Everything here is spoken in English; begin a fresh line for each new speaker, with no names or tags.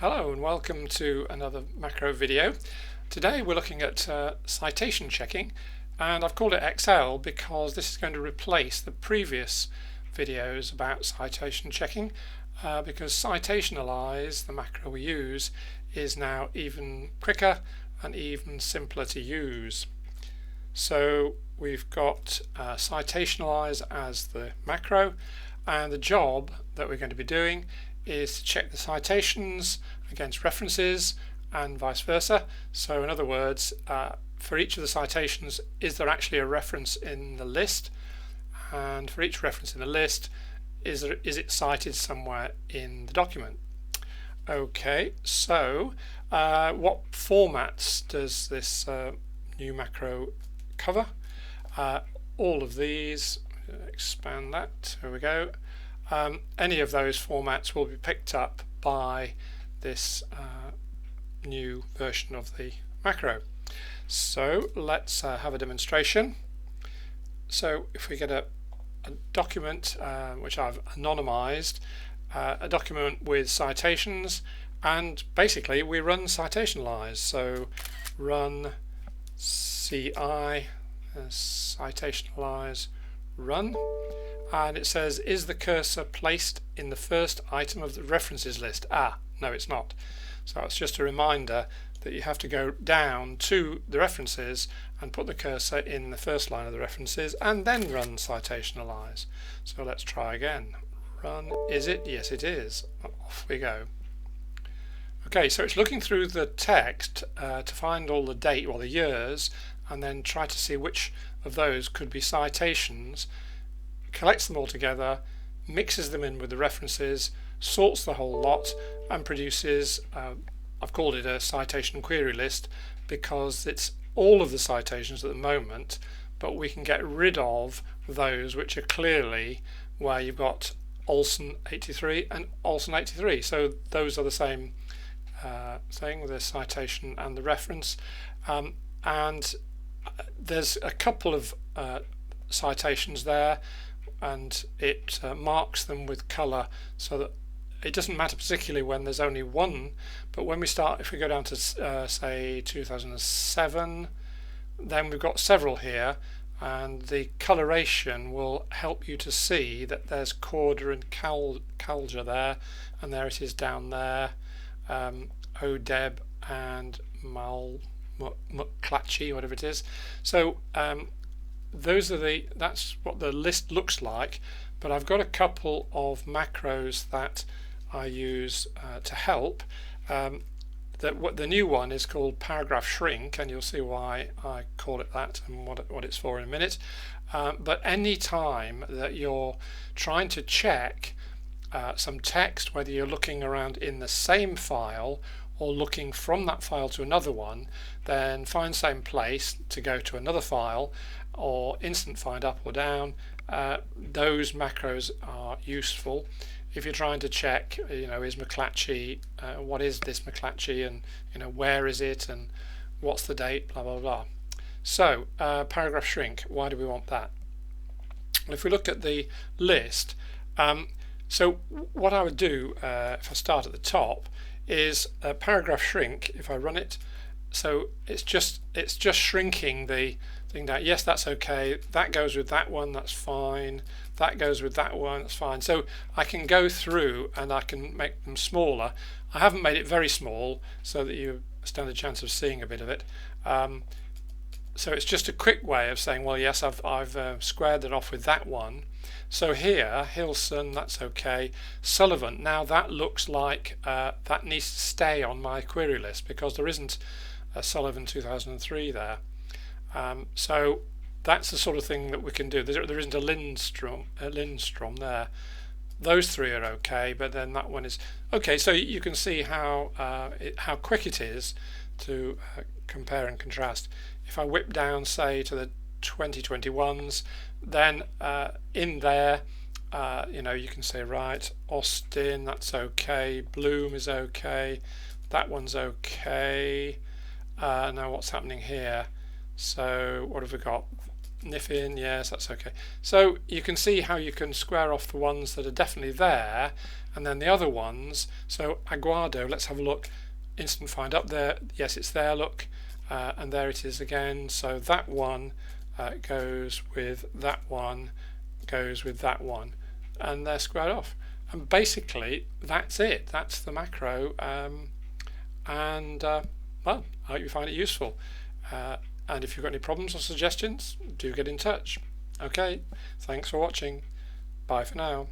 Hello and welcome to another macro video. Today we're looking at citation checking, and I've called it XL because this is going to replace the previous videos about citation checking because citationalize, the macro we use, is now even quicker and even simpler to use. So we've got citationalize as the macro, and the job that we're going to be doing is to check the citations against references and vice versa. So in other words, for each of the citations, is there actually a reference in the list? And for each reference in the list, is it cited somewhere in the document? Okay, so what formats does this new macro cover? All of these. Expand that. Here we go. Any of those formats will be picked up by this new version of the macro. So let's have a demonstration. So if we get a document which I've anonymized, a document with citations, and basically we run citationalize. So run ci citationalize run, and it says, is the cursor placed in the first item of the references list? No, it's not. So it's just a reminder that you have to go down to the references and put the cursor in the first line of the references and then run citationalize. So let's try again. Run, is it? Yes, it is. Off we go. Okay, so it's looking through the text to find all the date, or the years, and then try to see which of those could be citations, collects them all together, mixes them in with the references, sorts the whole lot, and produces, I've called it a citation query list because it's all of the citations at the moment, but we can get rid of those which are clearly where you've got Olson 83 and Olson 83. So those are the same thing, the citation and the reference. And there's a couple of citations there, and it marks them with color so that it doesn't matter particularly when there's only one, but when we start, if we go down to say 2007, then we've got several here, and the coloration will help you to see that there's Corder and Calger there, and there it is down there, Odeb and McClatchy, whatever it is. So that's what the list looks like, but I've got a couple of macros that I use to help. The new one is called paragraph shrink, and you'll see why I call it that and what it's for in a minute. But any time that you're trying to check some text, whether you're looking around in the same file or looking from that file to another one, then find same place to go to another file, or instant find up or down. Those macros are useful if you're trying to check, is McClatchy, what is this McClatchy, and where is it, and what's the date, blah blah blah. So paragraph shrink, why do we want that? Well, if we look at the list, so what I would do if I start at the top is paragraph shrink. If I run it, so it's just shrinking the thing down. Yes, that's okay. That goes with that one. That's fine. That goes with that one. That's fine. So I can go through and I can make them smaller. I haven't made it very small so that you stand a chance of seeing a bit of it. So it's just a quick way of saying, well, yes, I've squared it off with that one. So here, Hilson, that's okay. Sullivan, now that looks like that needs to stay on my query list because there isn't a Sullivan 2003 there. So that's the sort of thing that we can do. There isn't a Lindstrom there. Those three are okay, but then that one is okay. So you can see how quick it is to compare and contrast. If I whip down, say, to the 2021s, then in there, you can say, right, Austin, that's okay. Bloom is okay. That one's okay. Now what's happening here? So what have we got? Niffin, yes, that's okay. So you can see how you can square off the ones that are definitely there and then the other ones, so Aguado, let's have a look. Instant find up there, yes, it's there, look, and there it is again. So that one goes with that one, goes with that one, and they're squared off. And basically that's it, that's the macro. Well, I hope you find it useful, and if you've got any problems or suggestions, do get in touch. Okay, thanks for watching, bye for now.